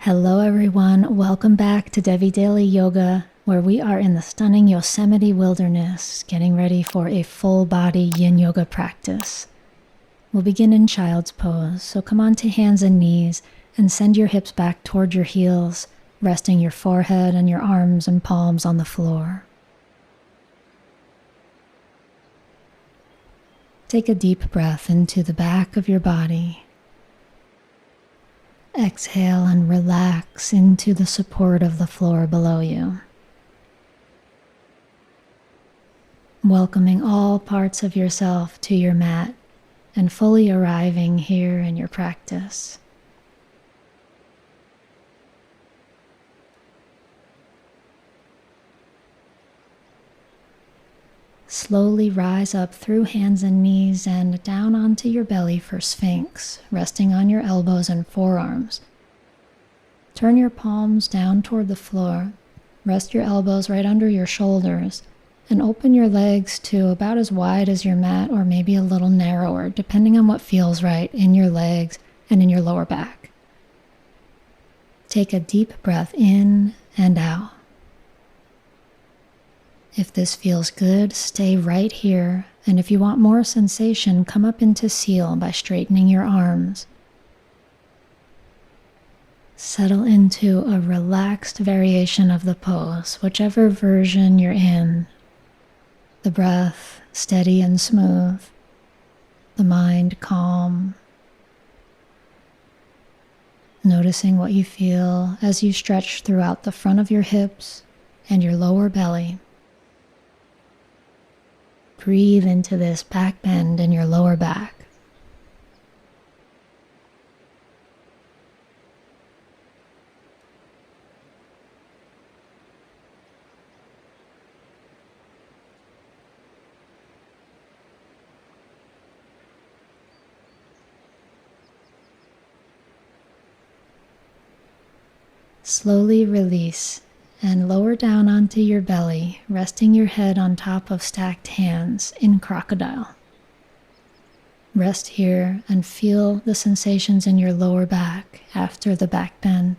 Hello everyone, welcome back to Devi Daily Yoga, where we are in the stunning Yosemite wilderness, getting ready for a full body yin yoga practice. We'll begin in child's pose, so come onto hands and knees and send your hips back toward your heels, resting your forehead and your arms and palms on the floor. Take a deep breath into the back of your body. Exhale and relax into the support of the floor below you. Welcoming all parts of yourself to your mat and fully arriving here in your practice. Slowly rise up through hands and knees and down onto your belly for Sphinx, resting on your elbows and forearms. Turn your palms down toward the floor, rest your elbows right under your shoulders, and open your legs to about as wide as your mat or maybe a little narrower, depending on what feels right in your legs and in your lower back. Take a deep breath in and out. If this feels good, stay right here, and if you want more sensation, come up into seal by straightening your arms. Settle into a relaxed variation of the pose, whichever version you're in. The breath steady and smooth, the mind calm. Noticing what you feel as you stretch throughout the front of your hips and your lower belly. Breathe into this back bend in your lower back. Slowly release and lower down onto your belly, resting your head on top of stacked hands in crocodile. Rest here and feel the sensations in your lower back after the back bend.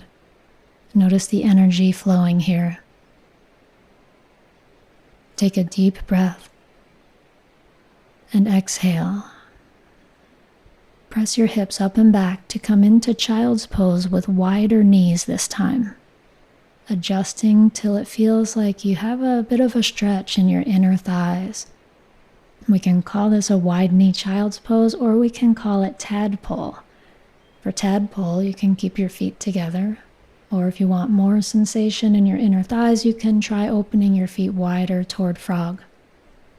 Notice the energy flowing here. Take a deep breath and exhale. Press your hips up and back to come into child's pose with wider knees this time. Adjusting till it feels like you have a bit of a stretch in your inner thighs. We can call this a wide knee child's pose, or we can call it tadpole. For tadpole, you can keep your feet together, or if you want more sensation in your inner thighs, you can try opening your feet wider toward frog.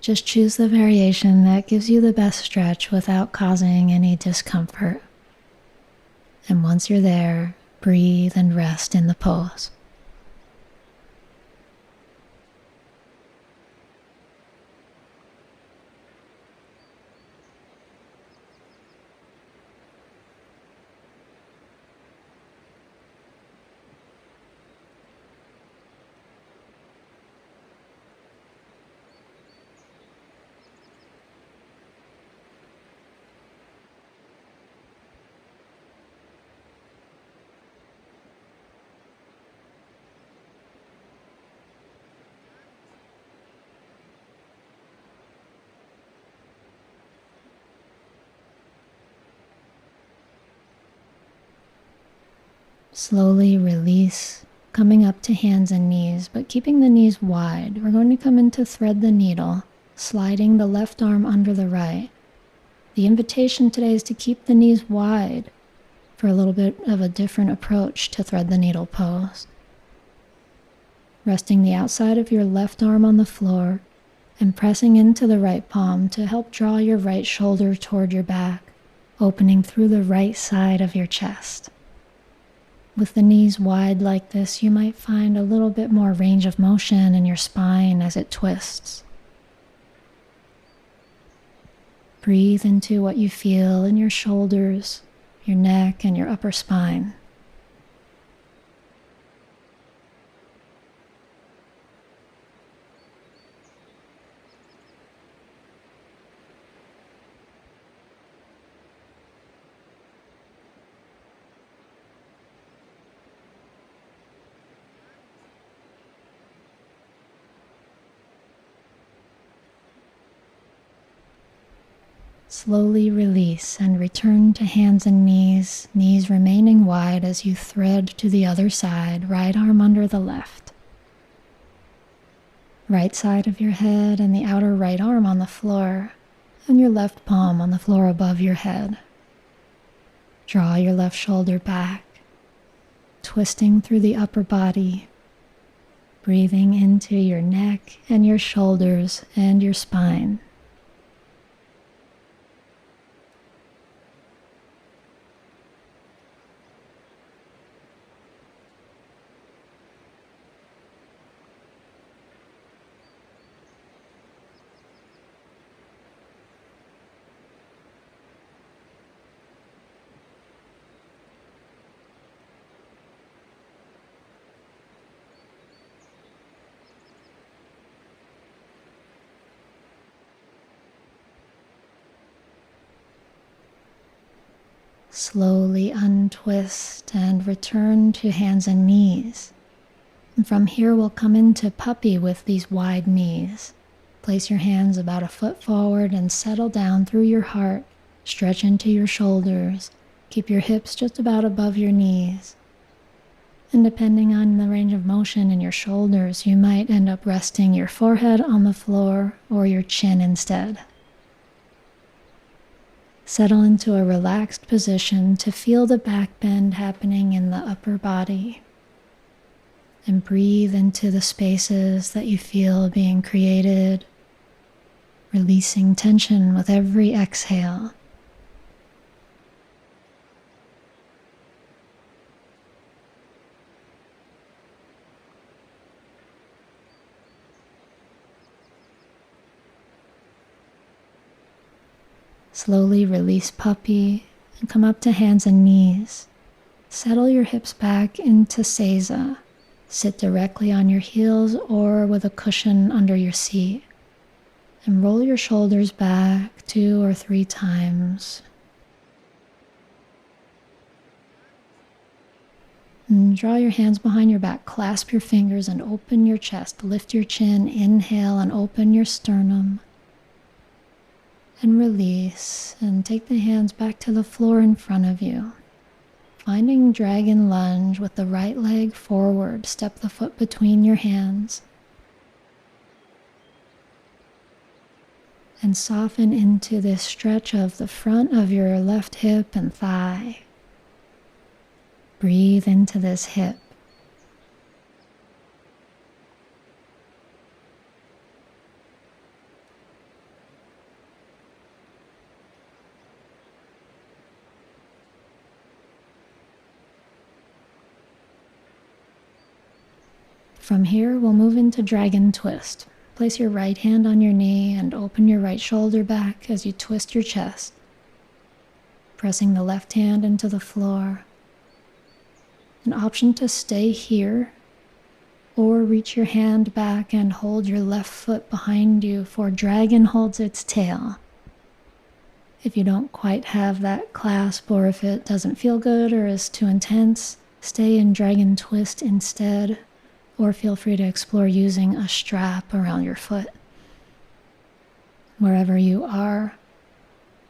Just choose the variation that gives you the best stretch without causing any discomfort. And once you're there, breathe and rest in the pose. Slowly release, coming up to hands and knees, but keeping the knees wide. We're going to come into thread the needle, sliding the left arm under the right. The invitation today is to keep the knees wide for a little bit of a different approach to thread the needle pose. Resting the outside of your left arm on the floor and pressing into the right palm to help draw your right shoulder toward your back, opening through the right side of your chest. With the knees wide like this, you might find a little bit more range of motion in your spine as it twists. Breathe into what you feel in your shoulders, your neck, and your upper spine. Slowly release and return to hands and knees, knees remaining wide as you thread to the other side, right arm under the left. Right side of your head and the outer right arm on the floor, and your left palm on the floor above your head. Draw your left shoulder back, twisting through the upper body, breathing into your neck and your shoulders and your spine. Slowly untwist and return to hands and knees. And from here we'll come into puppy with these wide knees. Place your hands about a foot forward and settle down through your heart. Stretch into your shoulders. Keep your hips just about above your knees. And depending on the range of motion in your shoulders, you might end up resting your forehead on the floor or your chin instead. Settle into a relaxed position to feel the back bend happening in the upper body. And breathe into the spaces that you feel being created, releasing tension with every exhale. Slowly release puppy and come up to hands and knees. Settle your hips back into seiza. Sit directly on your heels or with a cushion under your seat. And roll your shoulders back 2 or 3 times. And draw your hands behind your back, clasp your fingers and open your chest. Lift your chin, inhale and open your sternum. And release, and take the hands back to the floor in front of you. Finding dragon lunge with the right leg forward, step the foot between your hands. And soften into this stretch of the front of your left hip and thigh. Breathe into this hip. From here, we'll move into dragon twist. Place your right hand on your knee and open your right shoulder back as you twist your chest, pressing the left hand into the floor. An option to stay here or reach your hand back and hold your left foot behind you for dragon holds its tail. If you don't quite have that clasp or if it doesn't feel good or is too intense, stay in dragon twist instead. Or feel free to explore using a strap around your foot. Wherever you are,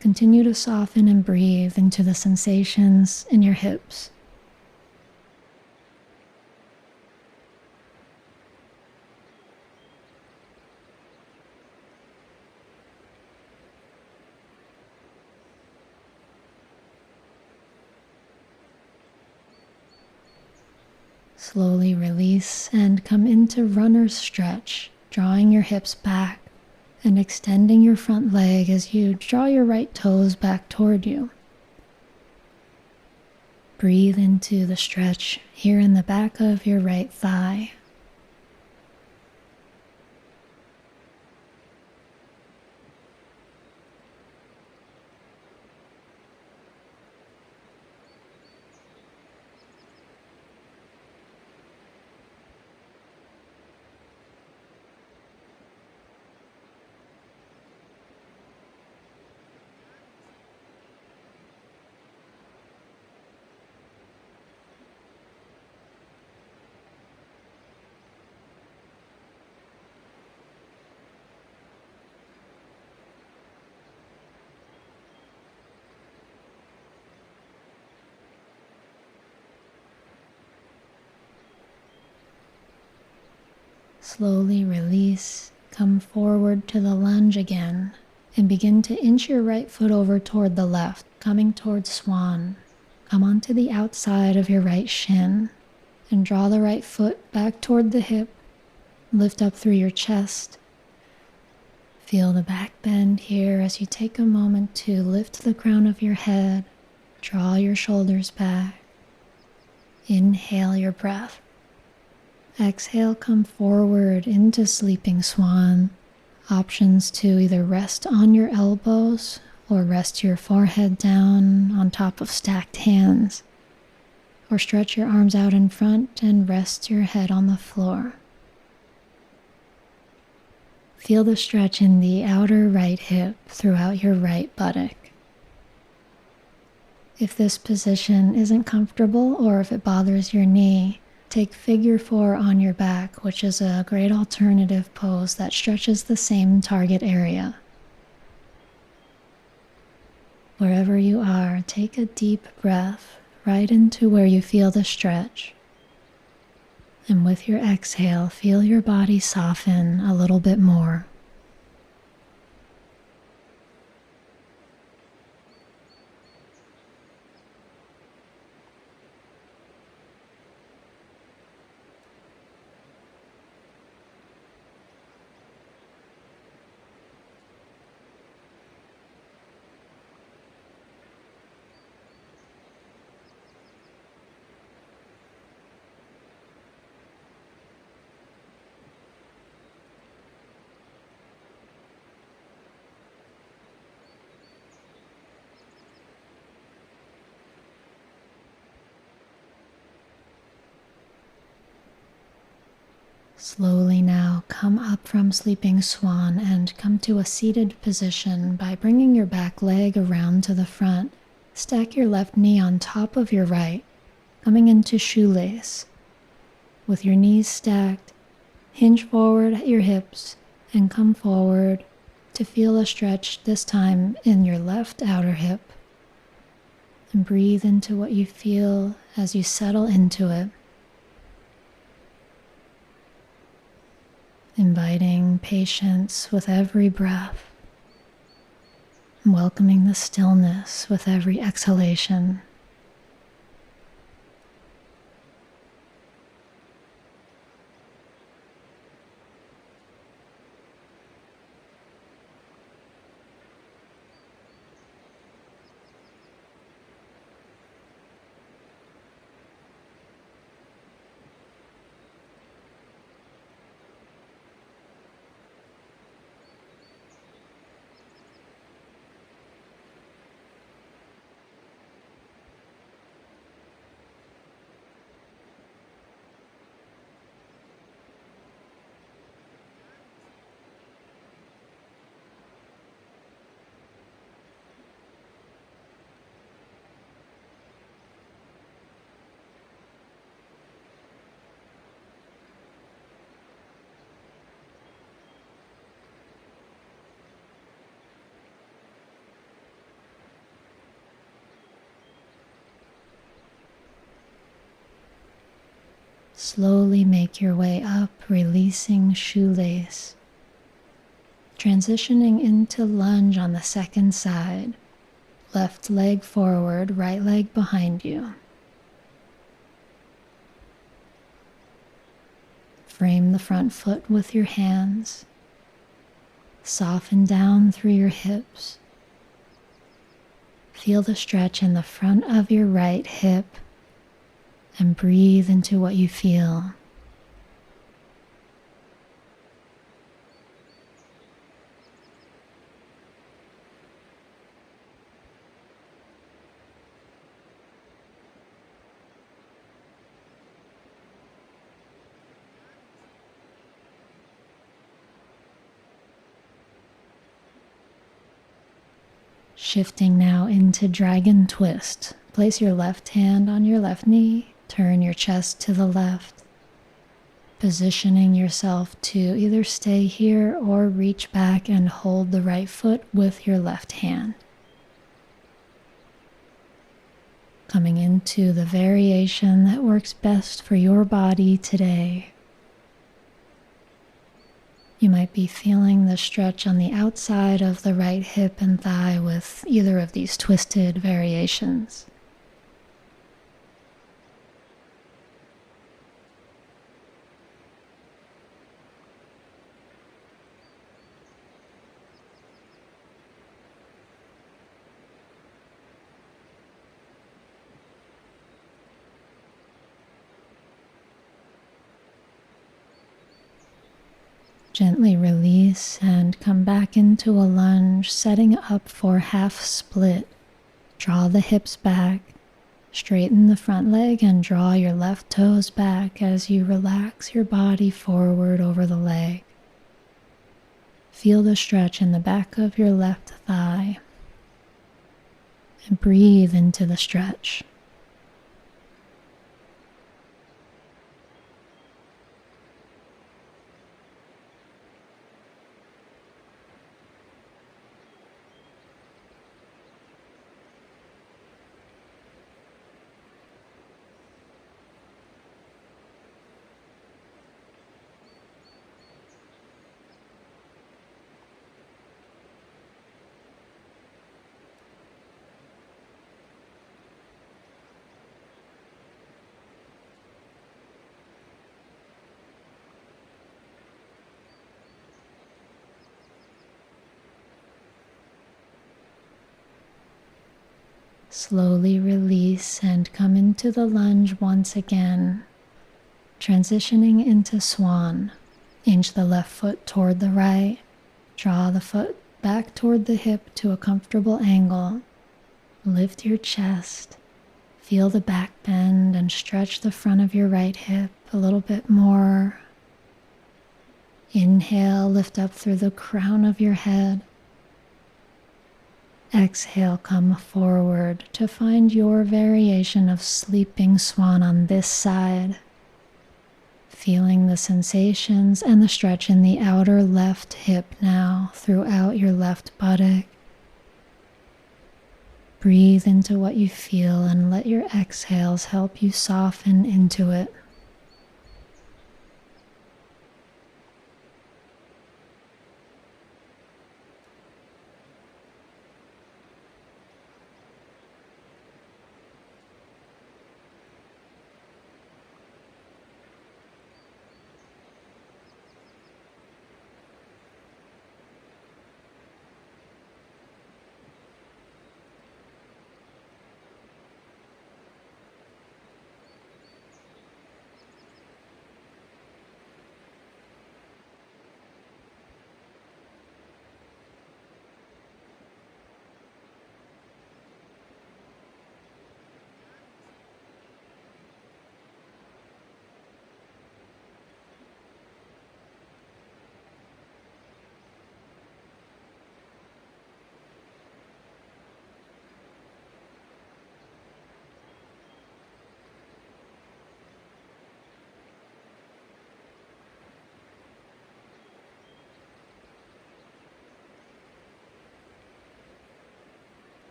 continue to soften and breathe into the sensations in your hips. Slowly release and come into runner's stretch, drawing your hips back and extending your front leg as you draw your right toes back toward you. Breathe into the stretch here in the back of your right thigh. Slowly release, come forward to the lunge again, and begin to inch your right foot over toward the left, coming towards swan. Come onto the outside of your right shin and draw the right foot back toward the hip. Lift up through your chest. Feel the back bend here as you take a moment to lift the crown of your head, draw your shoulders back. Inhale your breath. Exhale, come forward into sleeping swan. Options to either rest on your elbows or rest your forehead down on top of stacked hands, or stretch your arms out in front and rest your head on the floor. Feel the stretch in the outer right hip throughout your right buttock. If this position isn't comfortable or if it bothers your knee, take figure 4 on your back, which is a great alternative pose that stretches the same target area. Wherever you are, take a deep breath right into where you feel the stretch. And with your exhale, feel your body soften a little bit more. Slowly now come up from sleeping swan and come to a seated position by bringing your back leg around to the front. Stack your left knee on top of your right, coming into shoelace. With your knees stacked, hinge forward at your hips and come forward to feel a stretch, this time in your left outer hip. And breathe into what you feel as you settle into it. Inviting patience with every breath, welcoming the stillness with every exhalation. Slowly make your way up, releasing shoelace. Transitioning into lunge on the second side. Left leg forward, right leg behind you. Frame the front foot with your hands. Soften down through your hips. Feel the stretch in the front of your right hip and breathe into what you feel. Shifting now into dragon twist. Place your left hand on your left knee. Turn your chest to the left, positioning yourself to either stay here or reach back and hold the right foot with your left hand. Coming into the variation that works best for your body today. You might be feeling the stretch on the outside of the right hip and thigh with either of these twisted variations. Gently release and come back into a lunge, setting up for half split. Draw the hips back, straighten the front leg, and draw your left toes back as you relax your body forward over the leg. Feel the stretch in the back of your left thigh, and breathe into the stretch. Slowly release and come into the lunge once again, transitioning into swan. Inch the left foot toward the right, draw the foot back toward the hip to a comfortable angle. Lift your chest, feel the back bend and stretch the front of your right hip a little bit more. Inhale, lift up through the crown of your head. Exhale, come forward to find your variation of sleeping swan on this side. Feeling the sensations and the stretch in the outer left hip now throughout your left buttock. Breathe into what you feel and let your exhales help you soften into it.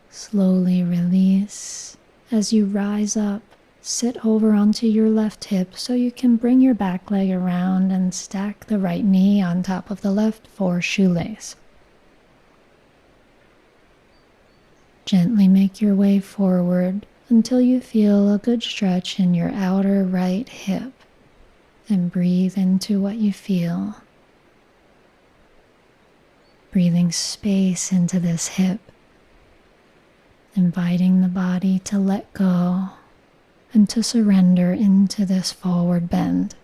Slowly release. As you rise up, sit over onto your left hip so you can bring your back leg around and stack the right knee on top of the left for shoelace. Gently make your way forward until you feel a good stretch in your outer right hip, and breathe into what you feel. Breathing space into this hip, inviting the body to let go and to surrender into this forward bend.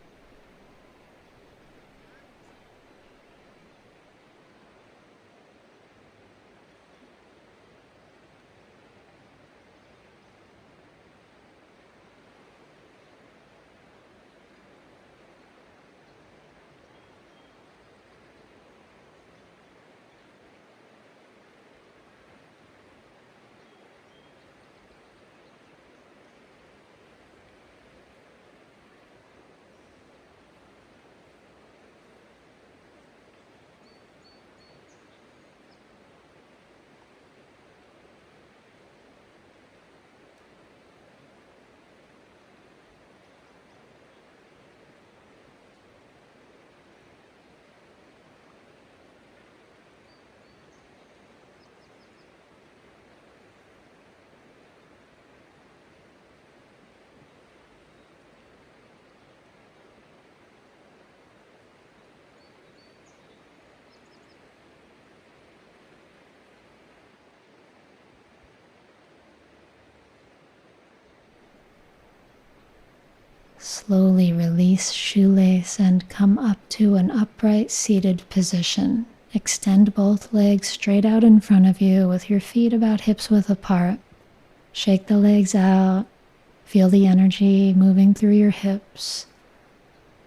slowly release shoelace and come up to an upright seated position. Extend both legs straight out in front of you with your feet about hips width apart. Shake the legs out. Feel the energy moving through your hips.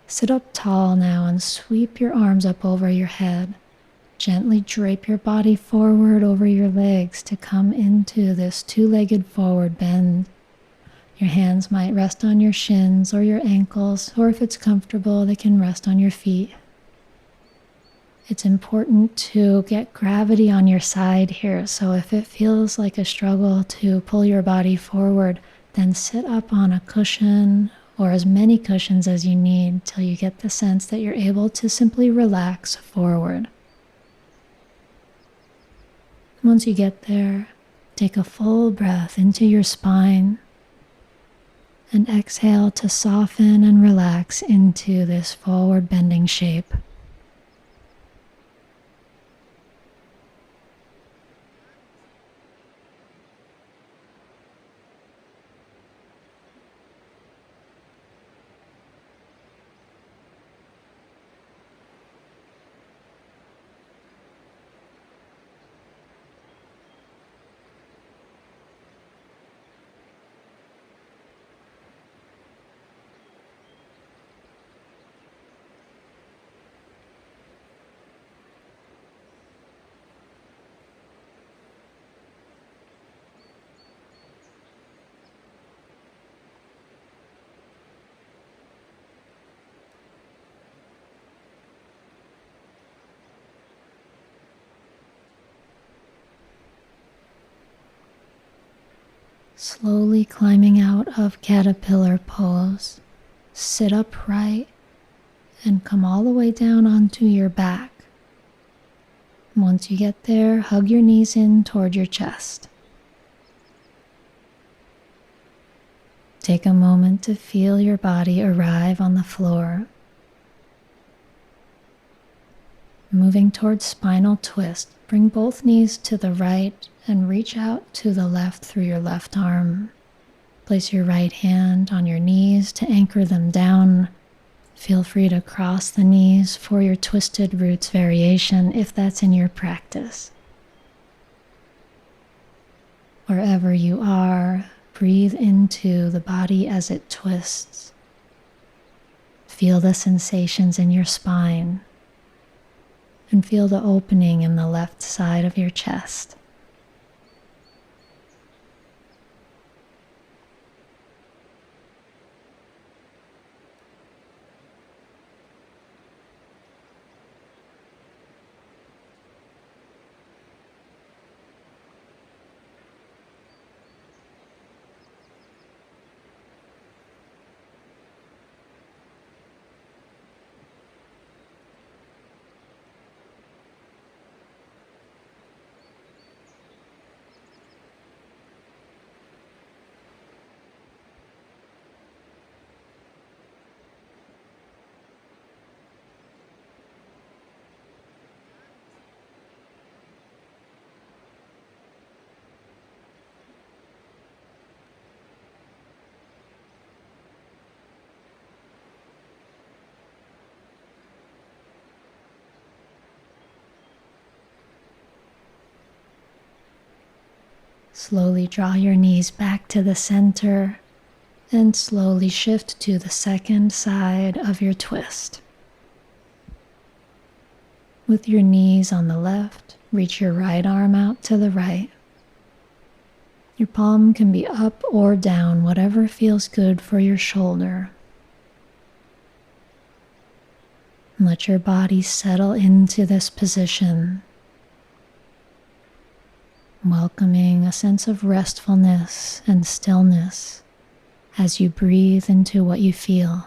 Sit up tall now and sweep your arms up over your head. Gently drape your body forward over your legs to come into this two-legged forward bend. Your hands might rest on your shins or your ankles, or if it's comfortable, they can rest on your feet. It's important to get gravity on your side here, so if it feels like a struggle to pull your body forward, then sit up on a cushion or as many cushions as you need till you get the sense that you're able to simply relax forward. Once you get there, take a full breath into your spine and exhale to soften and relax into this forward bending shape. Slowly climbing out of caterpillar pose, sit upright and come all the way down onto your back. Once you get there, hug your knees in toward your chest. Take a moment to feel your body arrive on the floor. Moving towards spinal twist, bring both knees to the right and reach out to the left through your left arm. Place your right hand on your knees to anchor them down. Feel free to cross the knees for your twisted roots variation if that's in your practice. Wherever you are, breathe into the body as it twists. Feel the sensations in your spine and feel the opening in the left side of your chest. Slowly draw your knees back to the center and slowly shift to the second side of your twist. With your knees on the left, reach your right arm out to the right. Your palm can be up or down, whatever feels good for your shoulder. Let your body settle into this position, welcoming a sense of restfulness and stillness as you breathe into what you feel.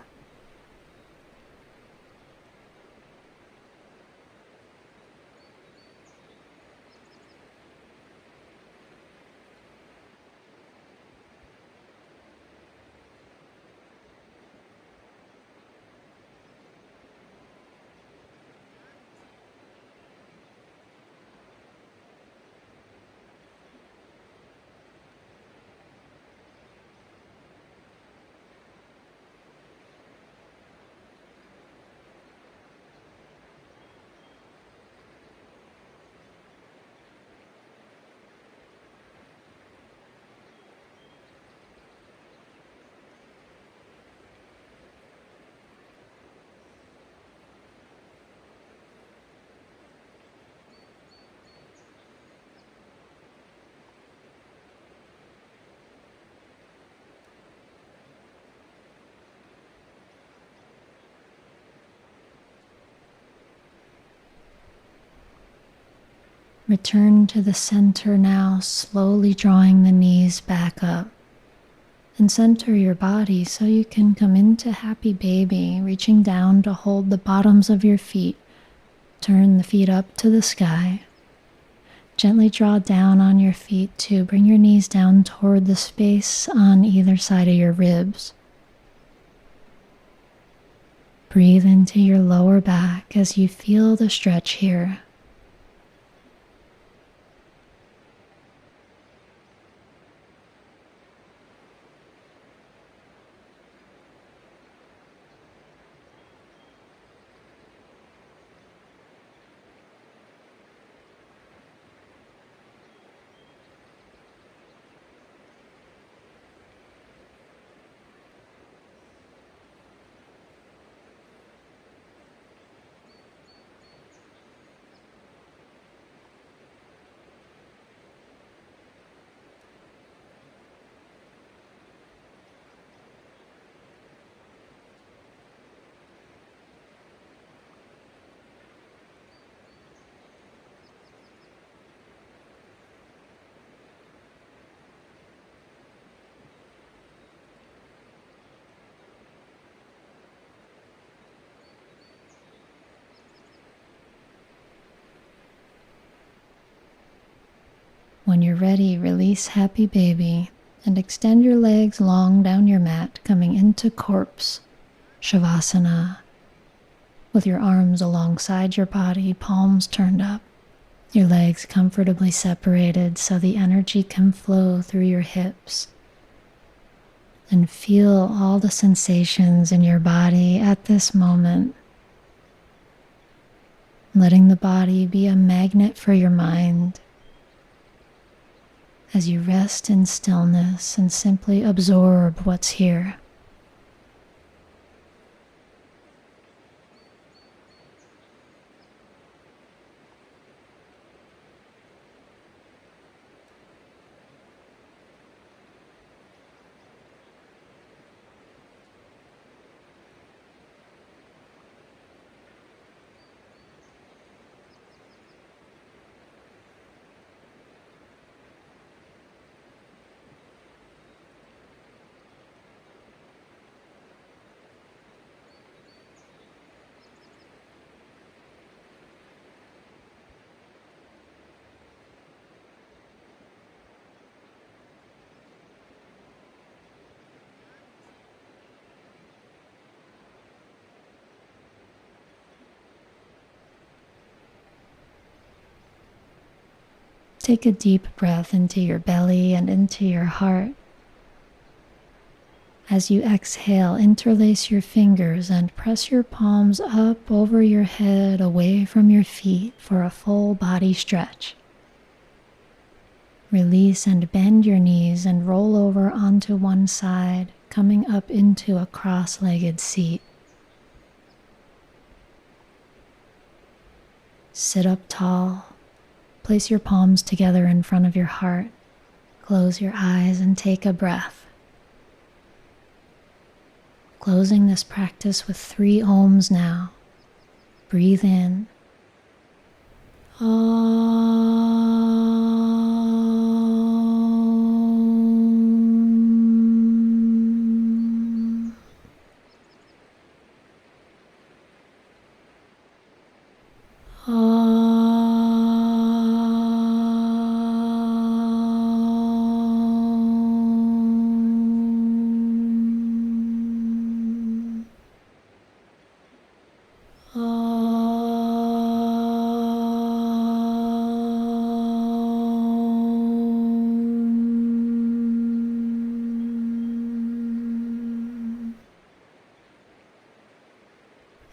Return to the center now, slowly drawing the knees back up. And center your body so you can come into happy baby, reaching down to hold the bottoms of your feet. Turn the feet up to the sky. Gently draw down on your feet to bring your knees down toward the space on either side of your ribs. Breathe into your lower back as you feel the stretch here. When you're ready, release happy baby and extend your legs long down your mat, coming into corpse, Shavasana, with your arms alongside your body, palms turned up, your legs comfortably separated so the energy can flow through your hips. And feel all the sensations in your body at this moment, letting the body be a magnet for your mind. As you rest in stillness and simply absorb what's here. Take a deep breath into your belly and into your heart. As you exhale, interlace your fingers and press your palms up over your head, away from your feet for a full body stretch. Release and bend your knees and roll over onto one side, coming up into a cross-legged seat. Sit up tall. Place your palms together in front of your heart. Close your eyes and take a breath. Closing this practice with 3 ohms now. Breathe in.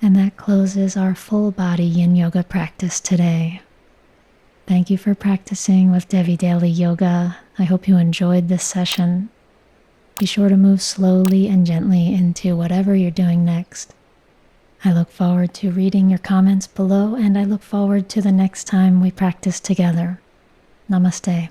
And that closes our full body yin yoga practice today. Thank you for practicing with Devi Daly Yoga. I hope you enjoyed this session. Be sure to move slowly and gently into whatever you're doing next. I look forward to reading your comments below, and I look forward to the next time we practice together. Namaste.